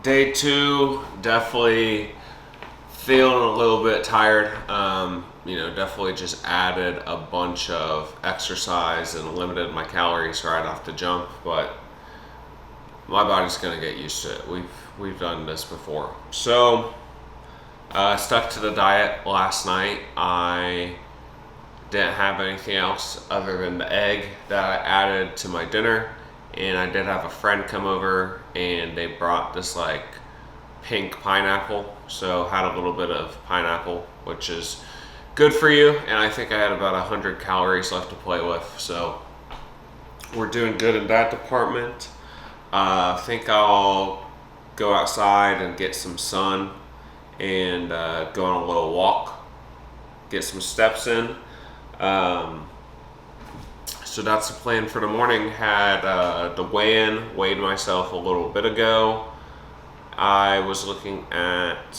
Day two, definitely feeling a little bit tired. Definitely just added a bunch of exercise and limited my calories right off the jump, but my body's gonna get used to it. We've done this before. So stuck to the diet last night. I didn't have anything else other than the egg that I added to my dinner, and I did have a friend come over and they brought this like pink pineapple, so had a little bit of pineapple, which is good for you, and I think I had about 100 calories left to play with, so we're doing good in that department. I think I'll go outside and get some sun and go on a little walk, get some steps in. So that's the plan for the morning. Had the weigh-in, weighed myself a little bit ago. I was looking at,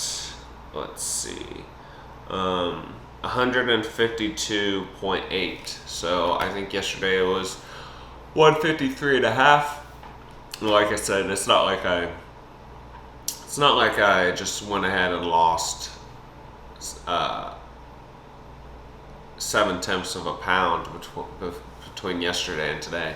152.8. So I think yesterday it was 153 and a half. Like I said, it's not like I just went ahead and lost 7/10 of a pound between yesterday and today.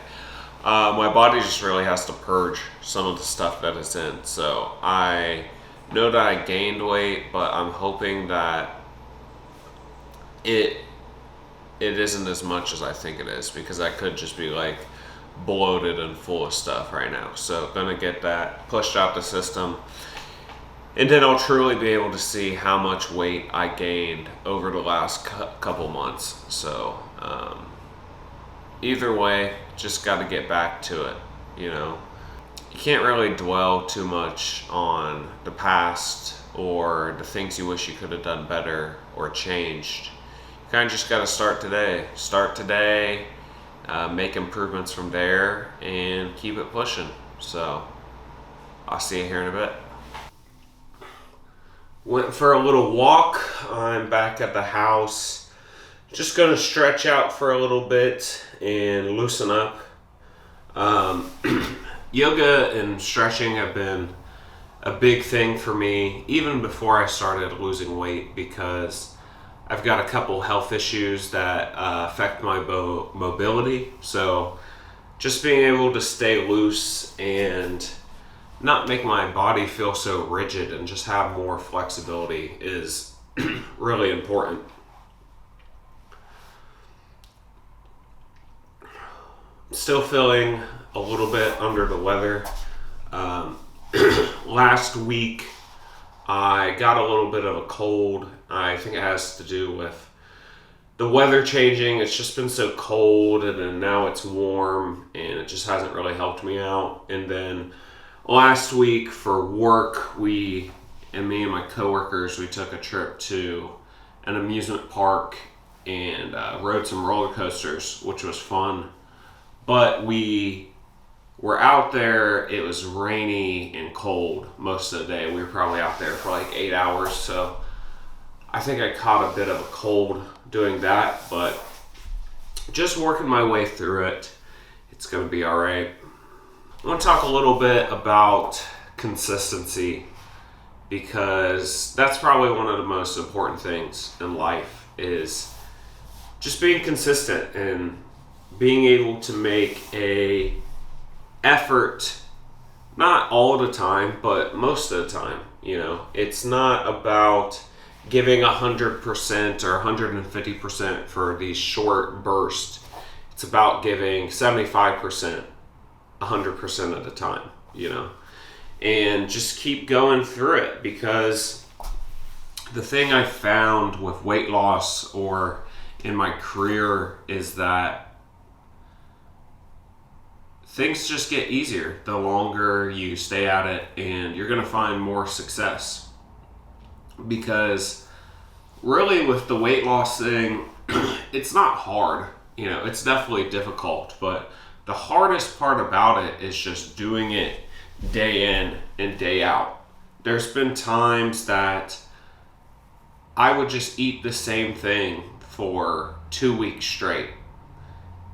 My body just really has to purge some of the stuff that it's in. So I know that I gained weight, but I'm hoping that it isn't as much as I think it is, because I could just be like bloated and full of stuff right now. So gonna get that pushed out the system, and then I'll truly be able to see how much weight I gained over the last couple months. So either way, just got to get back to it. You can't really dwell too much on the past or the things you wish you could have done better or changed. You kind of just got to start today, make improvements from there, and keep it pushing. So I'll see you here in a bit. Went for a little walk. I'm back at the house. Just gonna stretch out for a little bit and loosen up. Yoga and stretching have been a big thing for me even before I started losing weight, because I've got a couple health issues that affect my mobility. So just being able to stay loose and not make my body feel so rigid and just have more flexibility is really important. Still feeling a little bit under the weather. Last week I got a little bit of a cold. I think it has to do with the weather changing. It's just been so cold, and then now it's warm, and it just hasn't really helped me out. And then last week for work, me and my coworkers, we took a trip to an amusement park and rode some roller coasters, which was fun. But we were out there, it was rainy and cold most of the day. We were probably out there for like 8 hours, so I think I caught a bit of a cold doing that, but just working my way through it. It's gonna be all right. I want to talk a little bit about consistency, because that's probably one of the most important things in life, is just being consistent and being able to make a effort, not all the time, but most of the time. It's not about giving 100% or 150% for these short bursts. It's about giving 75%, 100% of the time, and just keep going through it. Because the thing I found with weight loss or in my career is that things just get easier the longer you stay at it, and you're going to find more success. Because really with the weight loss thing, it's not hard. It's definitely difficult, but the hardest part about it is just doing it day in and day out. There's been times that I would just eat the same thing for 2 weeks straight,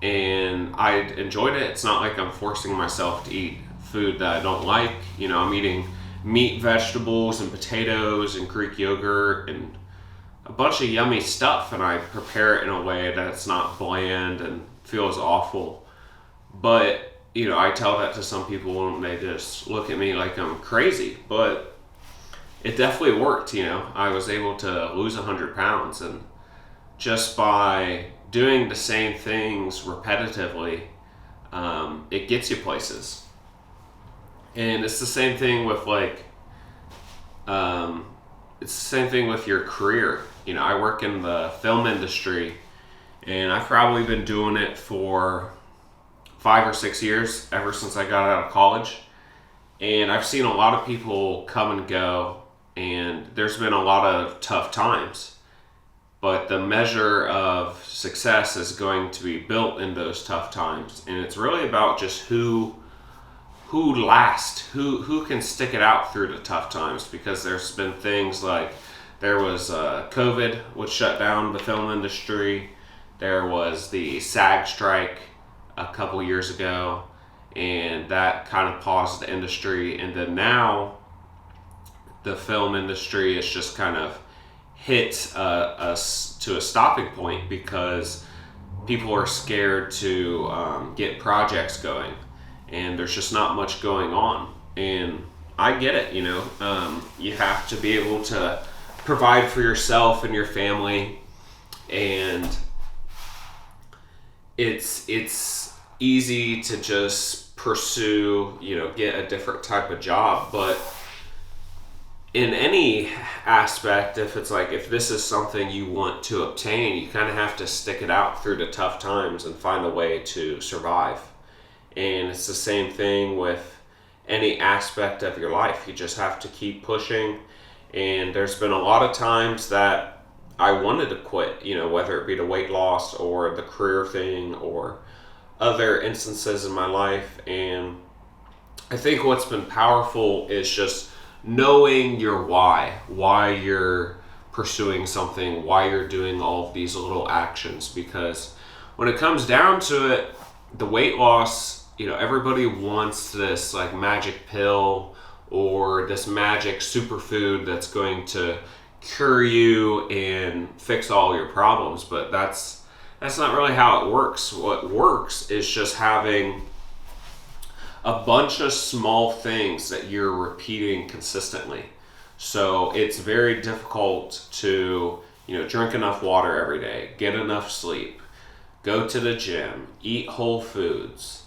and I enjoyed it. It's not like I'm forcing myself to eat food that I don't like. I'm eating meat, vegetables, and potatoes, and Greek yogurt, and a bunch of yummy stuff, and I prepare it in a way that's not bland and feels awful. But, I tell that to some people and they just look at me like I'm crazy. But it definitely worked, I was able to lose 100 pounds, and just by doing the same things repetitively, it gets you places. And it's the same thing with it's the same thing with your career. I work in the film industry, and I've probably been doing it for 5 or 6 years, ever since I got out of college. And I've seen a lot of people come and go, and there's been a lot of tough times. But the measure of success is going to be built in those tough times. And it's really about just who lasts, who can stick it out through the tough times. Because there's been things like, there was COVID, which shut down the film industry. There was the SAG strike a couple years ago, and that kind of paused the industry. And then now the film industry is just kind of hit us to a stopping point, because people are scared to get projects going, and there's just not much going on. And I get it, you have to be able to provide for yourself and your family, and it's easy to just pursue, get a different type of job. But in any aspect, if this is something you want to obtain, you kind of have to stick it out through the tough times and find a way to survive. And it's the same thing with any aspect of your life. You just have to keep pushing. And there's been a lot of times that I wanted to quit, whether it be the weight loss or the career thing or other instances in my life. And I think what's been powerful is just knowing your why you're pursuing something, why you're doing all of these little actions. Because when it comes down to it, the weight loss, everybody wants this magic pill or this magic superfood that's going to cure you and fix all your problems. But that's not really how it works. What works is just having a bunch of small things that you're repeating consistently. So it's very difficult to, drink enough water every day, get enough sleep, go to the gym, eat whole foods.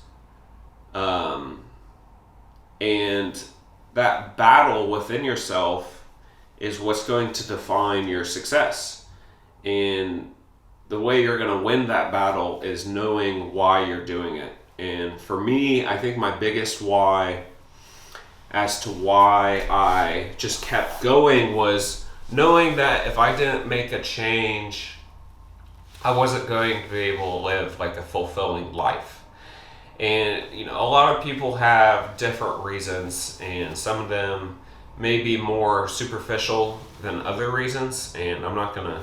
And that battle within yourself is what's going to define your success. And the way you're going to win that battle is knowing why you're doing it. And for me, I think my biggest why as to why I just kept going was knowing that if I didn't make a change, I wasn't going to be able to live a fulfilling life. And, a lot of people have different reasons, and some of them may be more superficial than other reasons. And I'm not going to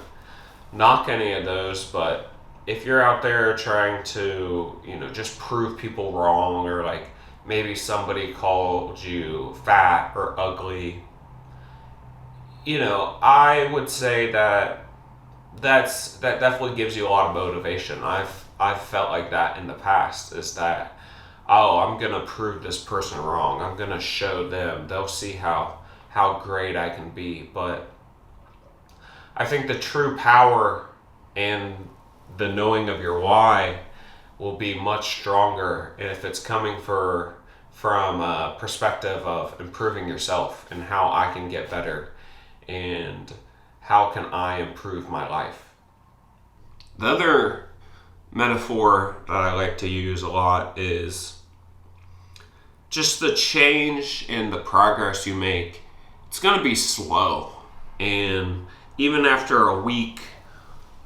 knock any of those, but if you're out there trying to, just prove people wrong, or maybe somebody called you fat or ugly, I would say that definitely gives you a lot of motivation. I've felt like that in the past, is that, I'm going to prove this person wrong. I'm going to show them. They'll see how great I can be. But I think the true power and the knowing of your why will be much stronger if it's coming from a perspective of improving yourself and how I can get better and how can I improve my life. The other metaphor that I like to use a lot is just the change and the progress you make. It's going to be slow, and even after a week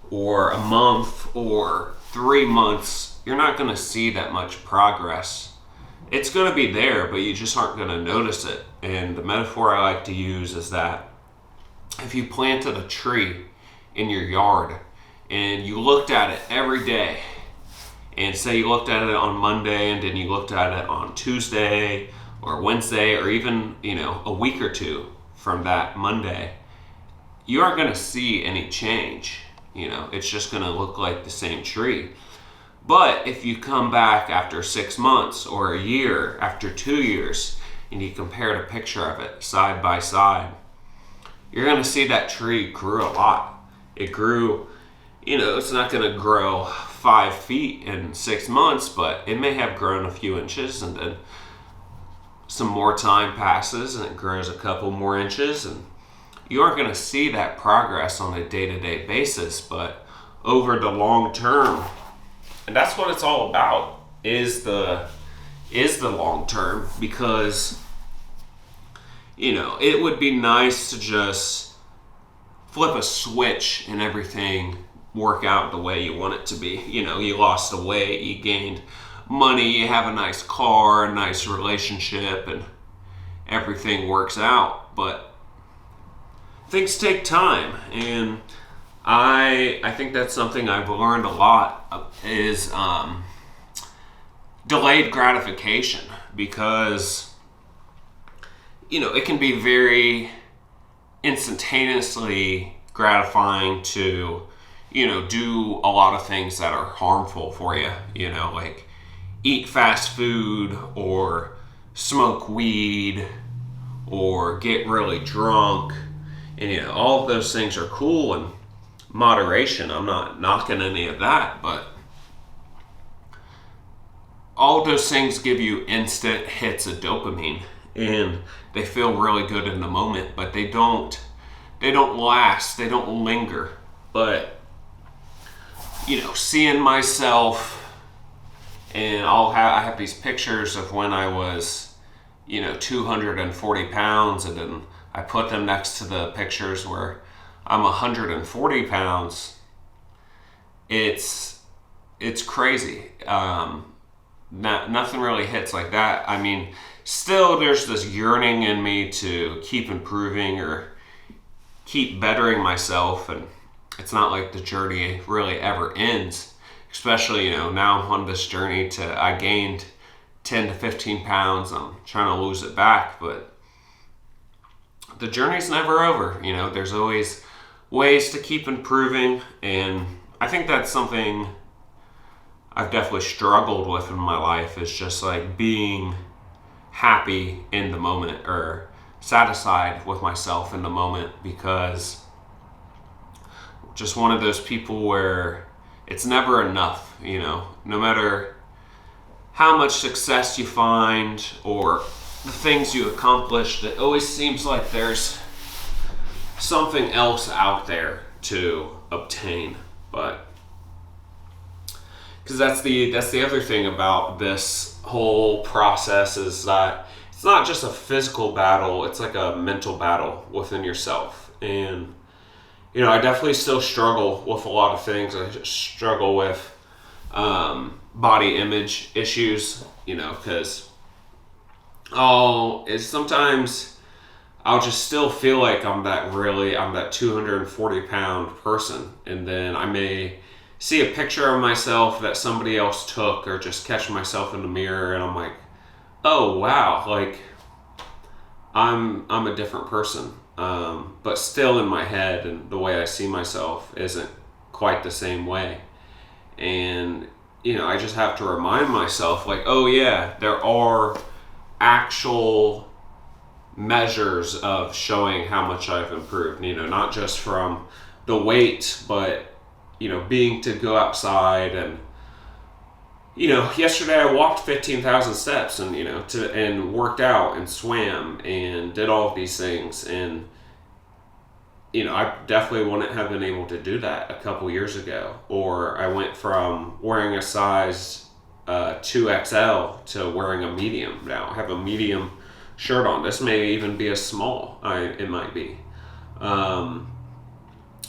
or a month or 3 months, you're not going to see that much progress. It's going to be there, but you just aren't going to notice it. And the metaphor I like to use is that if you planted a tree in your yard and you looked at it every day, and say you looked at it on Monday and then you looked at it on Tuesday, or Wednesday, or even, a week or two from that Monday, you aren't going to see any change. It's just going to look like the same tree. But if you come back after 6 months or a year, after 2 years, and you compare a picture of it side by side, you're going to see that tree grew a lot. It grew, it's not going to grow 5 feet in 6 months, but it may have grown a few inches, and then some more time passes and it grows a couple more inches, and you aren't going to see that progress on a day-to-day basis, but over the long term, and that's what it's all about, is the long term, because it would be nice to just flip a switch and everything work out the way you want it to be. You lost the weight, you gained money, you have a nice car, a nice relationship, and everything works out. But things take time, and I think that's something I've learned a lot is delayed gratification, because it can be very instantaneously gratifying to do a lot of things that are harmful for you, like eat fast food or smoke weed or get really drunk, and all of those things are cool in moderation. I'm not knocking any of that, but all of those things give you instant hits of dopamine, and they feel really good in the moment, but they don't last, they don't linger. But seeing myself, and I have these pictures of when I was 240 pounds, and then I put them next to the pictures where I'm 140 pounds. It's crazy. Nothing really hits like that. I mean, still there's this yearning in me to keep improving or keep bettering myself, and it's not like the journey really ever ends. Especially, now I'm on this journey I gained 10 to 15 pounds. I'm trying to lose it back, but the journey's never over. There's always ways to keep improving, and I think that's something I've definitely struggled with in my life, is just like being happy in the moment, or satisfied with myself in the moment, because just one of those people where it's never enough, no matter how much success you find or the things you accomplished, it always seems like there's something else out there to obtain. But because that's the other thing about this whole process, is that it's not just a physical battle, it's like a mental battle within yourself. And I definitely still struggle with a lot of things. I struggle with body image issues, because sometimes I'll just still feel like I'm that 240 pound person, and then I may see a picture of myself that somebody else took, or just catch myself in the mirror, and I'm like, oh wow, like I'm a different person. But still in my head, and the way I see myself isn't quite the same way. And I just have to remind myself, like, oh yeah, there are actual measures of showing how much I've improved, not just from the weight, but being to go outside. And yesterday I walked 15,000 steps, and and worked out and swam and did all of these things. And I definitely wouldn't have been able to do that a couple years ago. Or I went from wearing a size 2XL to wearing a medium. Now I have a medium shirt on. This may even be a small. It might be.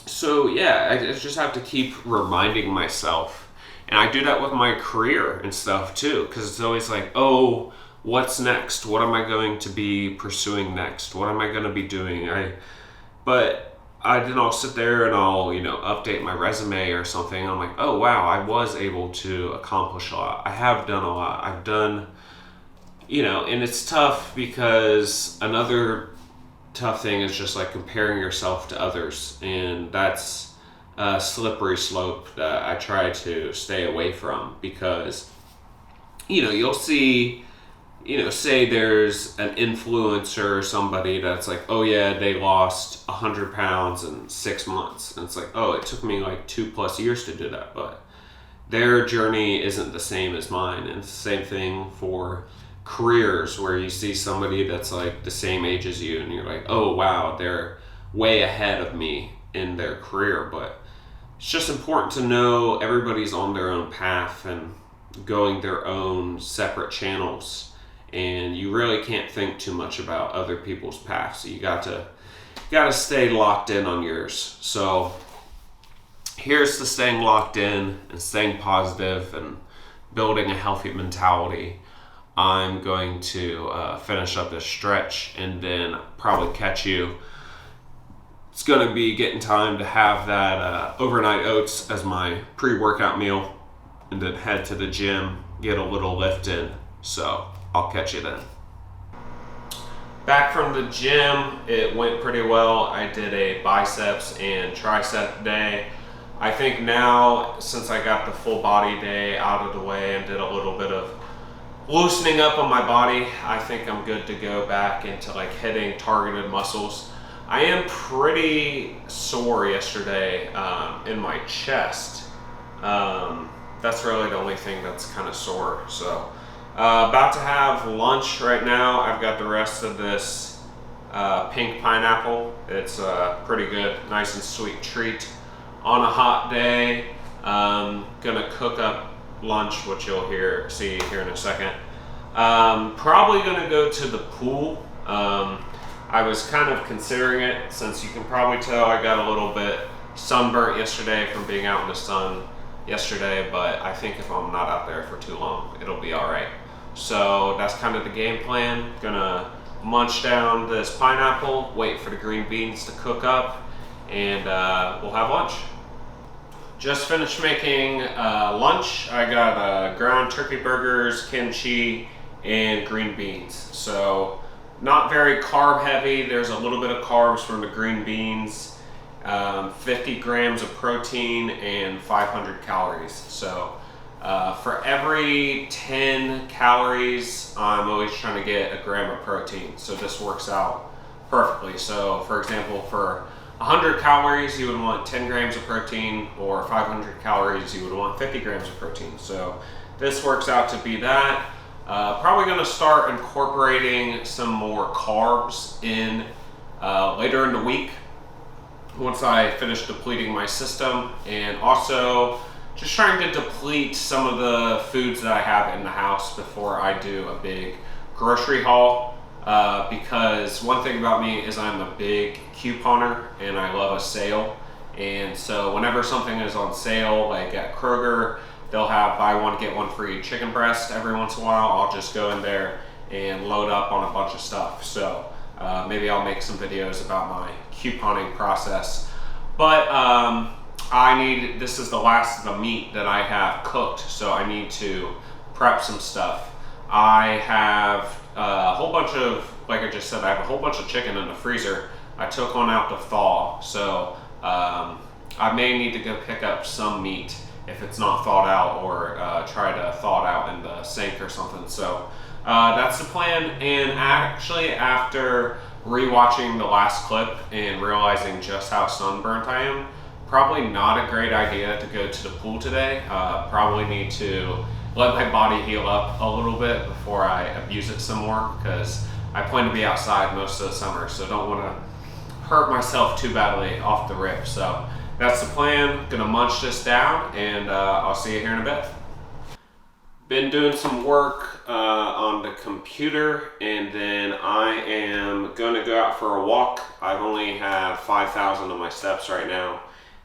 So yeah, I just have to keep reminding myself. And I do that with my career and stuff too, because it's always like, oh, what's next? What am I going to be pursuing next? What am I going to be doing? But then I'll sit there and I'll, update my resume or something. I'm like, oh wow, I was able to accomplish a lot. I have done a lot. I've done, and it's tough because another tough thing is just like comparing yourself to others, and that's a slippery slope that I try to stay away from, because you'll see, say there's an influencer or somebody that's like, oh yeah, they lost 100 pounds in 6 months, and it's like, oh, it took me like 2+ years to do that, but their journey isn't the same as mine. And it's the same thing for careers, where you see somebody that's like the same age as you and you're like, oh wow, they're way ahead of me in their career. But it's just important to know everybody's on their own path and going their own separate channels, and you really can't think too much about other people's paths. So you gotta stay locked in on yours. So here's to staying locked in and staying positive and building a healthy mentality. I'm going to finish up this stretch and then probably catch you. It's going to be getting time to have that overnight oats as my pre-workout meal, and then head to the gym, get a little lift in. So I'll catch you then. Back from the gym, it went pretty well. I did a biceps and tricep day. I think now, since I got the full body day out of the way and did a little bit of loosening up on my body, I think I'm good to go back into like hitting targeted muscles. I am pretty sore yesterday in my chest. That's really the only thing that's kind of sore. So about to have lunch right now. I've got the rest of this pink pineapple. It's pretty good, nice and sweet treat on a hot day. Gonna cook up lunch, which you'll see here in a second. Probably gonna go to the pool. I was kind of considering it, since you can probably tell I got a little bit sunburnt yesterday from being out in the sun yesterday, but I think if I'm not out there for too long, it'll be all right. So that's kind of the game plan. Gonna munch down this pineapple, wait for the green beans to cook up, and we'll have lunch. Just finished making lunch. I got ground turkey burgers, kimchi, and green beans. So not very carb heavy. There's a little bit of carbs from the green beans, 50 grams of protein, and 500 calories. So for every 10 calories, I'm always trying to get a gram of protein. So this works out perfectly. So for example, for 100 calories, you would want 10 grams of protein, or 500 calories, you would want 50 grams of protein. So this works out to be that. Probably going to start incorporating some more carbs in later in the week, once I finish depleting my system, and also just trying to deplete some of the foods that I have in the house before I do a big grocery haul. Because one thing about me is I'm a big couponer and I love a sale. And so whenever something is on sale, like at Kroger, they'll have buy one, get one free chicken breast every once in a while. I'll just go in there and load up on a bunch of stuff. So maybe I'll make some videos about my couponing process. But this is the last of the meat that I have cooked, so I need to prep some stuff. I have a whole bunch of, like I just said, I have a whole bunch of chicken in the freezer. I took one out to thaw, so I may need to go pick up some meat if it's not thawed out, or try to thaw it out in the sink or something. So that's the plan. And actually, after rewatching the last clip and realizing just how sunburnt I am, probably not a great idea to go to the pool today. Probably need to let my body heal up a little bit before I abuse it some more, because I plan to be outside most of the summer, so don't want to hurt myself too badly off the rip. So that's the plan. Gonna munch this down, and I'll see you here in a bit. Been doing some work on the computer, and then I am gonna go out for a walk. I only have 5,000 on my steps right now,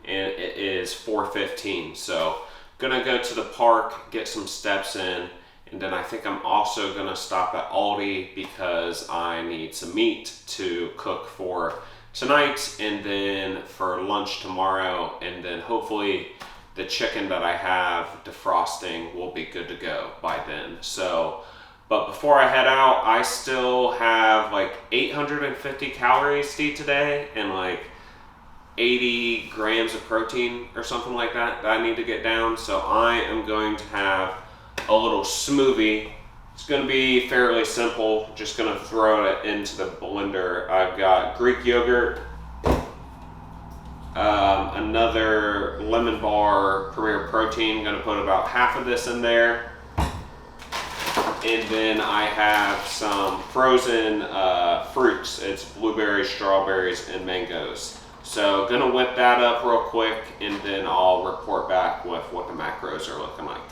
and it is 4:15. So gonna go to the park, get some steps in, and then I think I'm also gonna stop at Aldi because I need some meat to cook for tonight and then for lunch tomorrow, and then hopefully the chicken that I have defrosting will be good to go by then. So But before I head out, I still have like 850 calories to eat today and like 80 grams of protein or something like that I need to get down. So I am going to have a little smoothie. It's going to be fairly simple. Just going to throw it into the blender. I've got Greek yogurt, another lemon bar Premier Protein. I'm going to put about half of this in there. And then I have some frozen fruits. It's blueberries, strawberries, and mangoes. So gonna whip that up real quick, and then I'll report back with what the macros are looking like.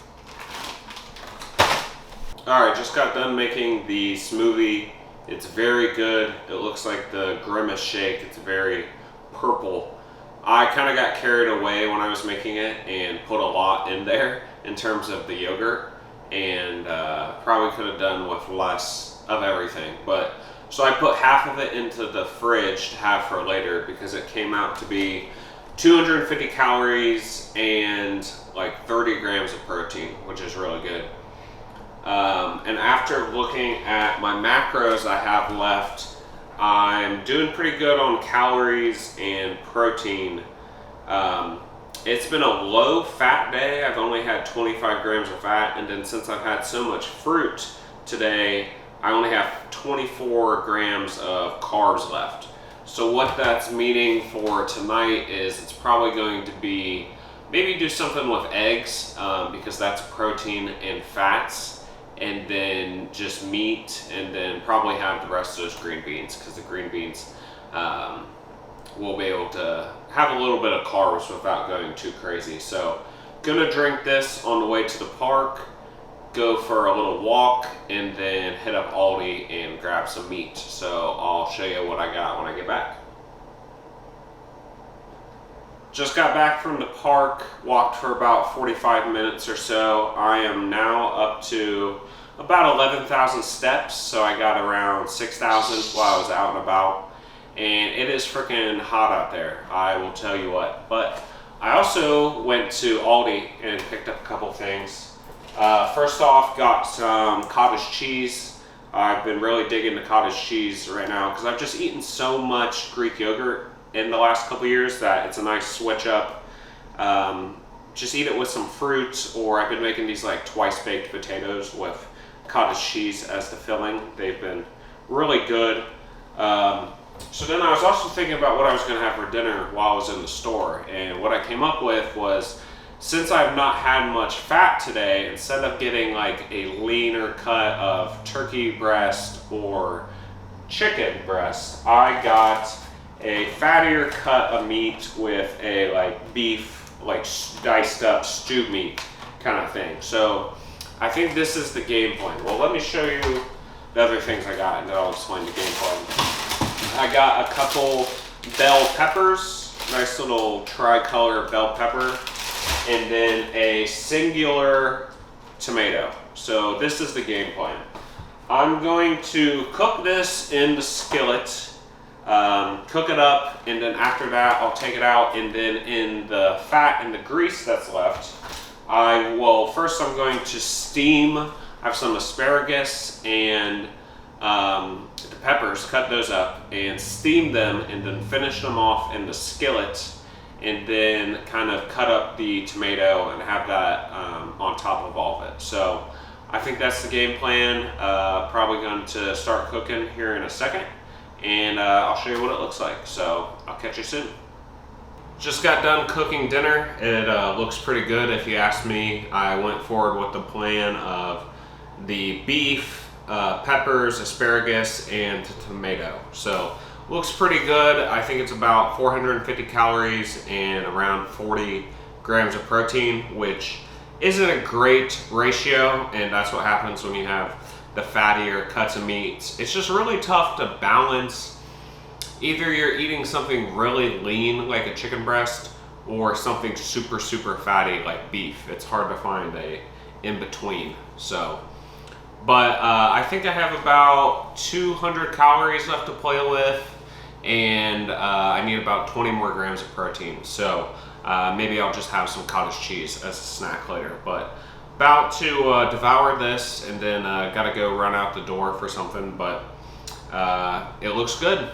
All right, just got done making the smoothie. It's very good. It looks like the Grimace shake. It's very purple. I kind of got carried away when I was making it and put a lot in there in terms of the yogurt, and probably could have done with less of everything. But so I put half of it into the fridge to have for later because it came out to be 250 calories and like 30 grams of protein, which is really good. And after looking at my macros I have left, I'm doing pretty good on calories and protein. It's been a low fat day. I've only had 25 grams of fat, and then since I've had so much fruit today, I only have 24 grams of carbs left. So what that's meaning for tonight is it's probably going to be maybe do something with eggs, because that's protein and fats, and then just meat, and then probably have the rest of those green beans, because the green beans we'll be able to have a little bit of carbs without going too crazy. So gonna drink this on the way to the park, go for a little walk, and then hit up Aldi and grab some meat. So I'll show you what I got when I get back. Just got back from the park, walked for about 45 minutes or so. I am now up to about 11,000 steps, so I got around 6,000 while I was out and about. And it is freaking hot out there, I will tell you what. But I also went to Aldi and picked up a couple things. First off, got some cottage cheese. I've been really digging the cottage cheese right now because I've just eaten so much Greek yogurt in the last couple years that it's a nice switch up. Just eat it with some fruit, or I've been making these like twice baked potatoes with cottage cheese as the filling. They've been really good. So then I was also thinking about what I was going to have for dinner while I was in the store, and what I came up with was, since I've not had much fat today, instead of getting like a leaner cut of turkey breast or chicken breast, I got a fattier cut of meat with a like beef, like diced up stew meat kind of thing. So I think this is the game plan. Well, let me show you the other things I got, and then I'll explain the game plan. I got a couple bell peppers, nice little tricolor bell pepper, and then a singular tomato. So this is the game plan. I'm going to cook this in the skillet, cook it up, and then after that I'll take it out, and then in the fat and the grease that's left, I'm going to steam. I have some asparagus and the peppers, cut those up and steam them, and then finish them off in the skillet, and then kind of cut up the tomato and have that on top of all of it. So I think that's the game plan. Probably going to start cooking here in a second, and I'll show you what it looks like. So I'll catch you soon. Just got done cooking dinner. It looks pretty good if you ask me. I went forward with the plan of the beef, peppers, asparagus, and tomato. So looks pretty good. I think it's about 450 calories and around 40 grams of protein, which isn't a great ratio, and that's what happens when you have the fattier cuts of meats. It's just really tough to balance. Either you're eating something really lean like a chicken breast, or something super fatty like beef. It's hard to find a in between. So but I think I have about 200 calories left to play with, and I need about 20 more grams of protein. So maybe I'll just have some cottage cheese as a snack later. But about to devour this and then gotta go run out the door for something, but it looks good.